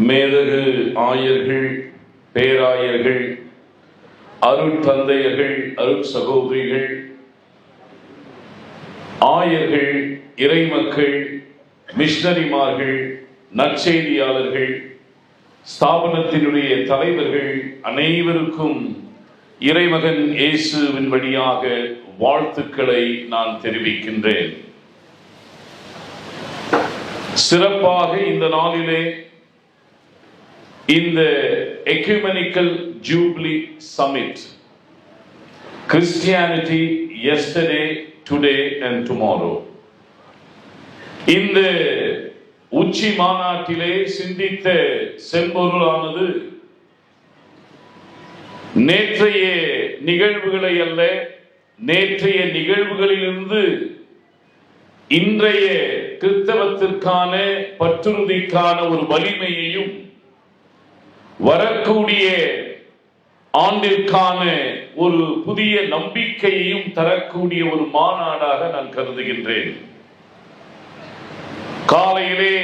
மேதகு ஆயர்கள், பேராயர்கள், அருட்தந்தையர்கள், அருட்சகோதரிகள், ஆயர்கள், இறைமக்கள், மிஷனரிமார்கள், நற்செய்தியாளர்கள், ஸ்தாபனத்தினுடைய தலைவர்கள் அனைவருக்கும் இறைமகன் இயேசுவின் வழியாக வாழ்த்துக்களை நான் தெரிவிக்கின்றேன். சிறப்பாக இந்த நாளிலே இந்த ecumenical jubilee summit, Christianity yesterday, today and tomorrow, இந்த உச்சி மாநாட்டிலே சிந்தித்த செம்பொருளானது நேற்றைய நிகழ்வுகளை அல்ல, நேற்றைய நிகழ்வுகளிலிருந்து இன்றைய கிறிஸ்தவத்திற்கான பற்றுறுதிக்கான ஒரு வலிமையையும் வரக்கூடிய ஆண்டிற்கான ஒரு புதிய நம்பிக்கையையும் தரக்கூடிய ஒரு மாநாடாக நான் கருதுகின்றேன். காலையிலே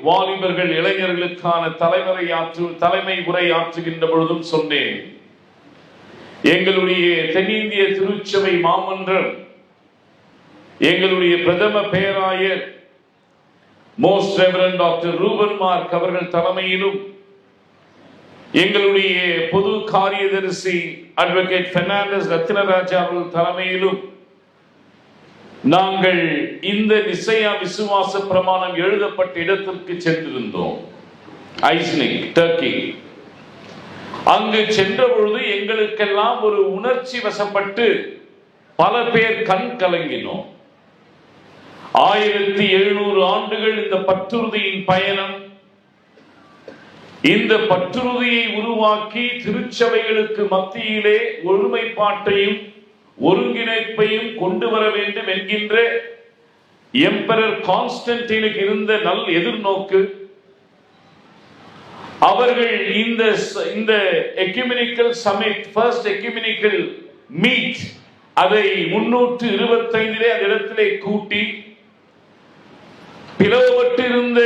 வாலிபர்கள் இளைஞர்களுக்கான தலைமை உரை ஆற்றுகின்ற பொழுதும் சொன்னேன், எங்களுடைய தென்னிந்திய திருச்சபை மாமன்றம், எங்களுடைய பிரதம பேராயர் most reverend doctor Reuben Mark அவர்கள் தலைமையிலும், எங்களுடைய பொது காரியதரிசி அட்வொகேட் பெர்னாண்டஸ் ரத்தினராஜா அவர்கள் தலைமையிலும் நாங்கள் இந்த நிசையா விசுவாச பிரமாணம் எழுதப்பட்ட இடத்திற்கு சென்றிருந்தோம். ஐஸ்னிக், டர்க்கி. அங்கு சென்ற பொழுது எங்களுக்கெல்லாம் ஒரு உணர்ச்சி வசப்பட்டு பல பேர் கண் கலங்கினோம். 1700 ஆண்டுகள் இந்த பற்றுறுதியின் பயணம், இந்த பற்றுறுதியை உருவாக்கி திருச்சபைகளுக்கு மத்தியிலே ஒருமைப்பாட்டையும் ஒருங்கிணைப்பையும் கொண்டு வர வேண்டும் என்கின்ற எம்பரர் கான்ஸ்டன்டைனுக்கு இருந்த நல் எதிர்நோக்கு, அவர்கள் இந்த எக்யூமெனிக்கல் சமிட், ஃபர்ஸ்ட் எக்யூமெனிக்கல் மீட், அதை 325 அந்த இடத்திலே கூட்டி பிளவுபட்டு இருந்த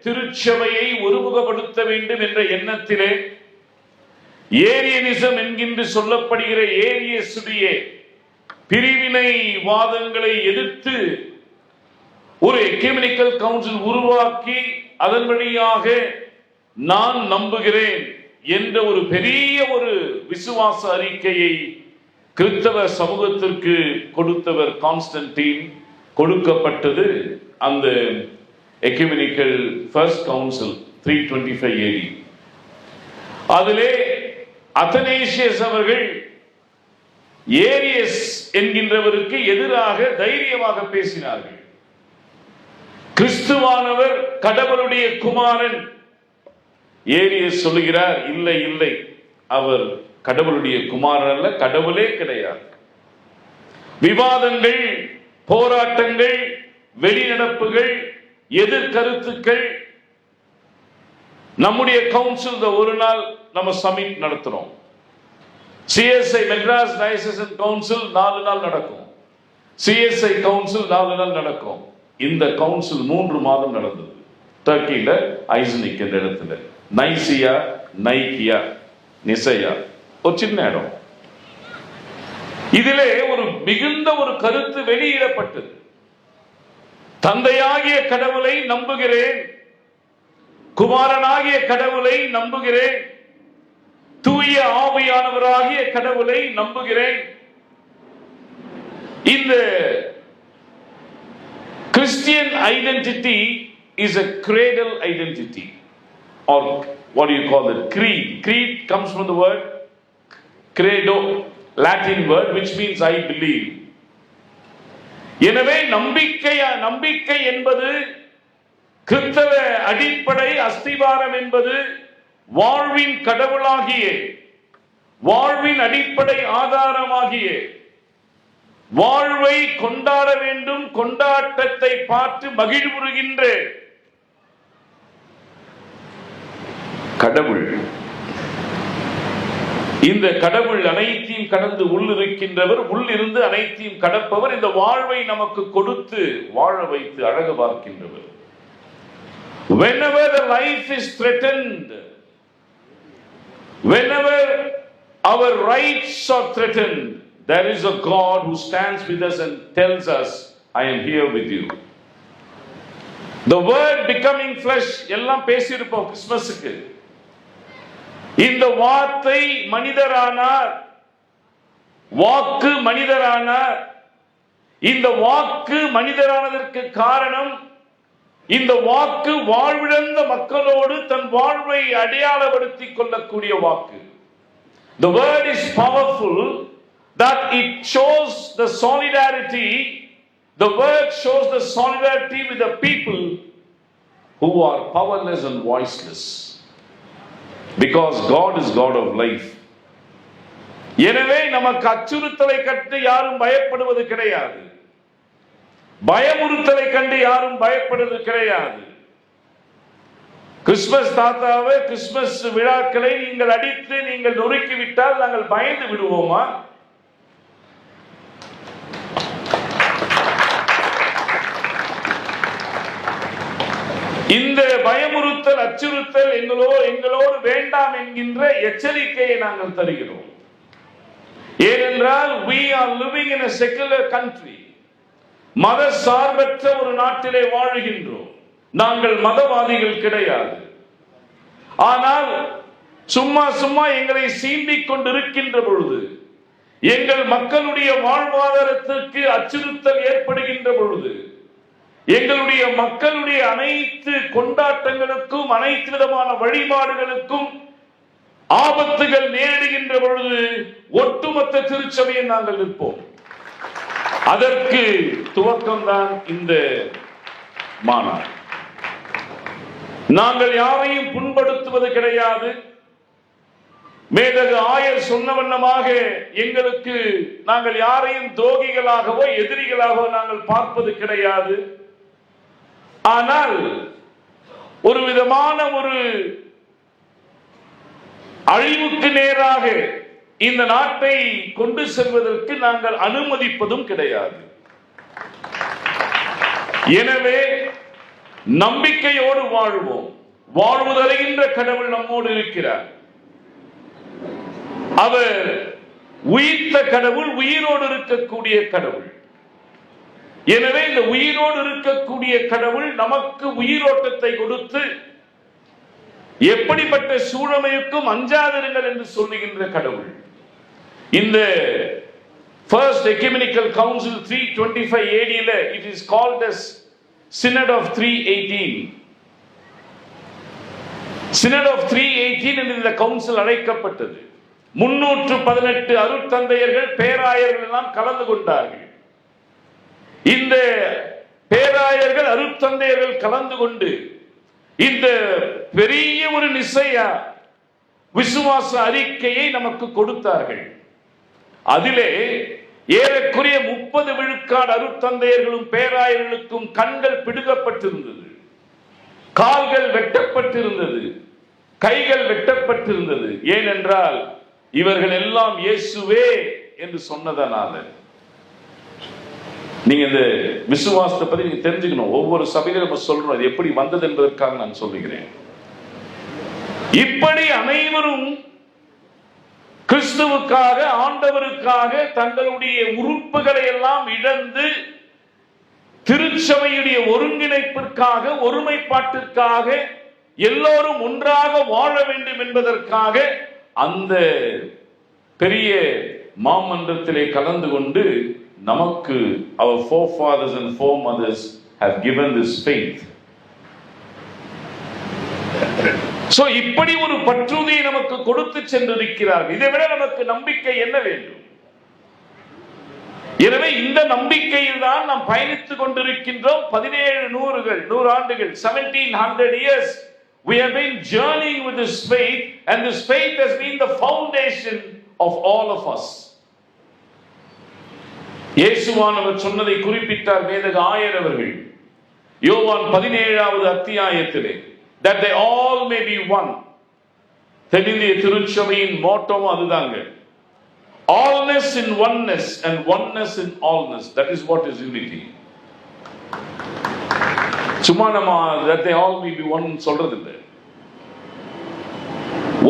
திருச்சபையை ஒருமுகப்படுத்த வேண்டும் என்ற எண்ணத்திலே ஏரியனிசம் என்கின்ற சொல்லப்படுகிற ஏரியசுடைய பிரிவினை வாதங்களை எதிர்த்து ஒரு எக்யூமெனிக்கல் கவுன்சில் உருவாக்கி அதன் வழியாக நான் நம்புகிறேன் என்ற ஒரு பெரிய ஒரு விசுவாச அறிக்கையை கிறிஸ்தவ சமூகத்திற்கு கொடுத்தவர் கான்ஸ்டன்டைன். கொடுக்கப்பட்டது அந்த எக்யூமெனிக்கல் ஃபர்ஸ்ட் கவுன்சில் 325 AD. அதிலே அத்தனேசியஸ் அவர்கள் ஏரியஸ் என்கின்றவருக்கு எதிராக தைரியமாக பேசினார்கள். கிறிஸ்துவானவர் கடவுளுடைய குமாரன். ஏரியஸ் சொல்லுகிறார், இல்லை இல்லை, அவர் கடவுளுடைய குமாரன் அல்ல, கடவுளே கிடையாது. விவாதங்கள், போராட்டங்கள், வெளிநடப்புகள், எதிர்கருத்துக்கள். நம்முடைய கவுன்சில் ஒரு நாள் நம்ம சமிட் நடத்துறோம். சிஎஸ்ஐ மெட்ராஸ் டயசிசன் கவுன்சில் 4 நாள் நடக்கும். சிஎஸ்ஐ கவுன்சில் 4 நாள் நடக்கும். இந்த கவுன்சில் 3 மாதம் நடந்தது. டர்க்கியில ஐஸ்னிக் என்ற இடத்துல, நைசியா, நைக்கியா, நிசையா, ஒரு சின்ன இடம். இதிலே ஒரு மிகுந்த ஒரு கருத்து வெளியிடப்பட்டது. தந்தையாகிய கடவுளை நம்புகிறேன், குமாரனாகிய கடவுளை நம்புகிறேன், தூய ஆவியானவராகிய கடவுளை நம்புகிறேன். இந்த Christian identity is a cradle identity, or what do you call it, creed. Creed comes from the word credo, Latin word, which means I believe. எனவே நம்பிக்கை என்பது, கிறிஸ்தவ அடிப்படை அஸ்திவாரம் என்பது வாழ்வின் கடவுளாகிய, வாழ்வின் அடிப்படை ஆதாரமாகிய, வாழ்வை கொண்டாட வேண்டும், கொண்டாட்டத்தை பார்த்து மகிழ்வுறுகின்ற கடவுள். இந்த கடவுள் அனைத்தையும் கடந்து உள்ளிருக்கின்றவர், உள்ளிருந்து அனைத்தையும் கடப்பவர். இந்த வாழ்வை நமக்கு கொடுத்து வாழ வைத்து அழகு பார்க்கின்றவர். Whenever the life is threatened, whenever our rights are threatened, there is a God who stands with us and tells us, I am here with you. The word becoming flesh எல்லாம் பேசியிருப்போம் கிறிஸ்மஸுக்கு. இந்த வார்த்தை மனிதரானார், வாக்கு மனிதரானார். இந்த வாக்கு மனிதரானதற்கு காரணம், இந்த வாக்கு வாழ்விழந்த மக்களோடு தன் வாழ்வை அடையாளப்படுத்திக் கொள்ளக்கூடிய வாக்கு. The word is powerful that it shows the solidarity. The word shows the solidarity with the people who are powerless and voiceless, because God is God of life. எனவே நமக்கு அச்சுறுத்தலை கண்டு யாரும் பயப்படுவது கிடையாது, பயமுறுத்தலை கண்டு யாரும் பயப்படுவது கிடையாது. கிறிஸ்துமஸ் தாத்தாவை, கிறிஸ்துமஸ் விழாக்களை நீங்கள் அடித்து நீங்கள் நொறுக்கிவிட்டால் நாங்கள் பயந்து விடுவோமா? இந்த பயமுறுத்தல், அச்சுறுத்தல் எங்களோடு வேண்டாம் என்கின்ற எச்சரிக்கையை நாங்கள் தருகிறோம். ஏனென்றால் we are living in a secular country. மத சார்பற்ற ஒரு நாட்டிலே வாழுகின்றோம். நாங்கள் மதவாதிகள் கிடையாது. ஆனால் சும்மா எங்களை சீண்டிக் கொண்டிருக்கின்ற பொழுது, எங்கள் மக்களுடைய வாழ்வாதாரத்திற்கு அச்சுறுத்தல் ஏற்படுகின்ற பொழுது, எங்களுடைய மக்களுடைய அனைத்து கொண்டாட்டங்களுக்கும் அனைத்து விதமான வழிபாடுகளுக்கும் ஆபத்துகள் நேரிடுகின்ற பொழுது ஒட்டுமொத்த திருச்சபையை நாங்கள் நிற்போம். அதற்கு துவக்கம்தான் இந்த மாநாடு. நாங்கள் யாரையும் புண்படுத்துவது கிடையாது. மேதகு ஆயர் சொன்ன வண்ணமாக எங்களுக்கு நாங்கள் யாரையும் துரோகிகளாகவோ எதிரிகளாகவோ நாங்கள் பார்ப்பது கிடையாது. ஆனால் ஒரு விதமான ஒரு அழிவுக்கு நேராக இந்த நாட்டை கொண்டு செல்வதற்கு நாங்கள் அனுமதிப்பதும் கிடையாது. எனவே நம்பிக்கையோடு வாழ்வோம். வாழ்வுதருகின்ற கடவுள் நம்மோடு இருக்கிறார். அவர் உயிர்த்த கடவுள், உயிரோடு இருக்கக்கூடிய கடவுள். எனவே இந்த உயிரோடு இருக்கக்கூடிய கடவுள் நமக்கு உயிரோட்டத்தை கொடுத்து எப்படிப்பட்ட சூழமைக்கும் அஞ்சாதிருங்கள் என்று சொல்லுகின்ற கடவுள். இந்த First Ecumenical Council 325 AD it is called as Synod of 318. Synod of 318 என்று இந்த கவுன்சில் அழைக்கப்பட்டது. 318 அருட்தந்தையர்கள், பேராயர்கள் எல்லாம் கலந்து கொண்டார்கள். இந்த பேராயர்கள், அருட்தந்தையர்கள் கலந்து கொண்டு இந்த பெரிய ஒரு நிசையா விசுவாச அறிக்கையை நமக்கு கொடுத்தார்கள். அதிலே ஏறக்குறைய 30 விழுக்காடு அருட்தந்தையர்களும் பேராயர்களுக்கும் கண்கள் பிடுங்கப்பட்டிருந்தது, கால்கள் வெட்டப்பட்டிருந்தது, கைகள் வெட்டப்பட்டிருந்தது. ஏனென்றால் இவர்கள் எல்லாம் இயேசுவே என்று சொன்னதனால. நீங்க இந்த விசுவாசத்தை பத்தி நீங்க தெரிஞ்சுக்கணும். ஒவ்வொரு சபையிலும் நம்ம சொல்றோம், அது எப்படி வந்தது என்பதற்காக நான் சொல்லுகிறேன். இப்படி அனைவரும் கிறிஸ்துவுக்காக, ஆண்டவருக்காக தங்களுடைய உறுப்புகளை எல்லாம் இழந்து திருச்சபையுடைய ஒருங்கிணைப்பிற்காக, ஒருமைப்பாட்டிற்காக, எல்லோரும் ஒன்றாக வாழ வேண்டும் என்பதற்காக அந்த பெரிய மாமன்றத்திலே கலந்து கொண்டு நமக்கு our forefathers and foremothers have given this faith. So இப்படி ஒரு பற்றுதலை நமக்கு கொடுத்து சென்றிருக்கிறார்கள். இதை விட நமக்கு நம்பிக்கை என்ன வேண்டும்? எனவே இந்த நம்பிக்கையில் தான் நாம் பயணித்துக் கொண்டிருக்கின்றோம். 100 ஆண்டுகள் 1700 years we have been journeying with this faith, and this faith has been the foundation of all of us. இயேசுவானவர் சொன்னதை குறிப்பிட்டார் மேதக ஆயர் அவர்கள் யோவான் 17வது அத்தியாயத்திலே, that they all may be one. தென்னிந்திய திருச்சபையின் மோட்டோவும் அதுதாங்க. Allness in oneness and oneness in allness. That is what is unity. சும்மா நம்ம that they all may be one சொல்றது இல்லை.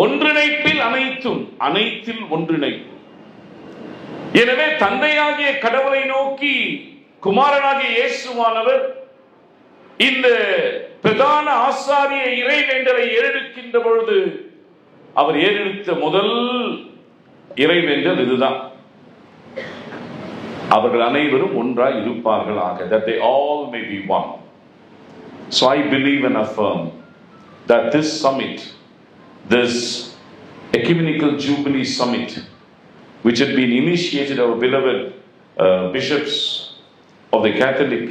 ஒன்றிணைப்பில் அனைத்தும், அனைத்தில் ஒன்றிணைப்பு. எனவே தந்தையாகிய கடவுளை நோக்கி குமாரனாகிய இயேசுவானவர் இந்த பிரதான ஆசாரிய இறைவேண்டலை ஏறெடுக்கின்ற பொழுது அவர் ஏறெடுத்த முதல் இறைவேண்டல் இதுதான். அவர்கள் அனைவரும் ஒன்றாய் இருப்பார்களாக, that they all may be one. So I believe and affirm that this summit, this ecumenical jubilee summit, which had been initiated our beloved bishops of the Catholic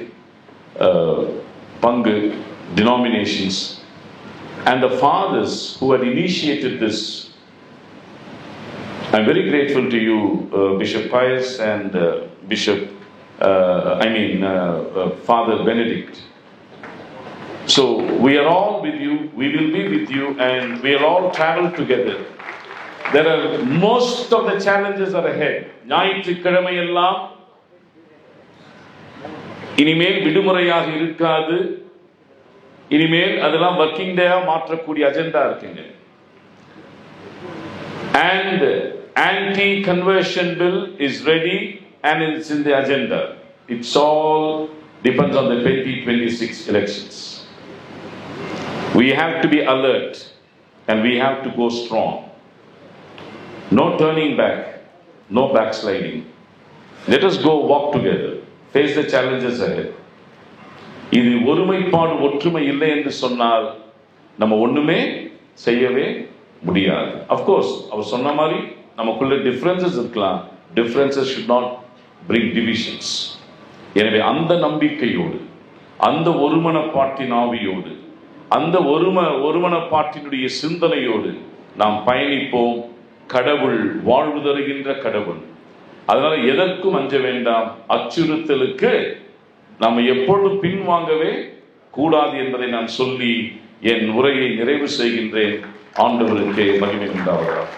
Pangu denominations and the fathers who had initiated this. I'm very grateful to you, Bishop Pius and Father Benedict. So we are all with you, we will be with you, and we'll all travel together. There are most of the challenges are ahead. ஞாயிற்றுக்கிழமை எல்லாம் இனிமேல் விடுமுறையாக இருக்காது. இனிமேல் அதெல்லாம் working டேயா மாற்றக்கூடிய agenda இருக்குங்க. And anti-conversion bill is ready and it's in the agenda. It's all depends on the 2026 elections. We have to be alert and we have to go strong. No turning back, no backsliding. Let us go walk together, face the challenges ahead. இது ஒருமைப்பாடு ஒற்றுமை இல்லை என்று சொன்னால் நம்ம ஒண்ணுமே செய்யவே முடியாது. Of course, அவர் சொன்ன மாதிரி நமக்குள்ள differences இருக்கலாம். Differences should not bring divisions. எனவே அந்த நம்பிக்கையோடு, அந்த ஒருமனப்பாட்டின் ஆவியோடு, அந்த ஒருமனப்பாட்டினுடைய சிந்தனையோடு நாம் பயணிப்போம். கடவுள் வாழ்வு தருகின்ற கடவுள். அதனால எதற்கும் அஞ்ச வேண்டாம். அச்சுறுத்தலுக்கு நாம் எப்பொழுது பின்வாங்கவே கூடாது என்பதை நான் சொல்லி என் உரையை நிறைவு செய்கின்றேன். ஆண்டவருக்கு மகிமை உண்டாவதாக.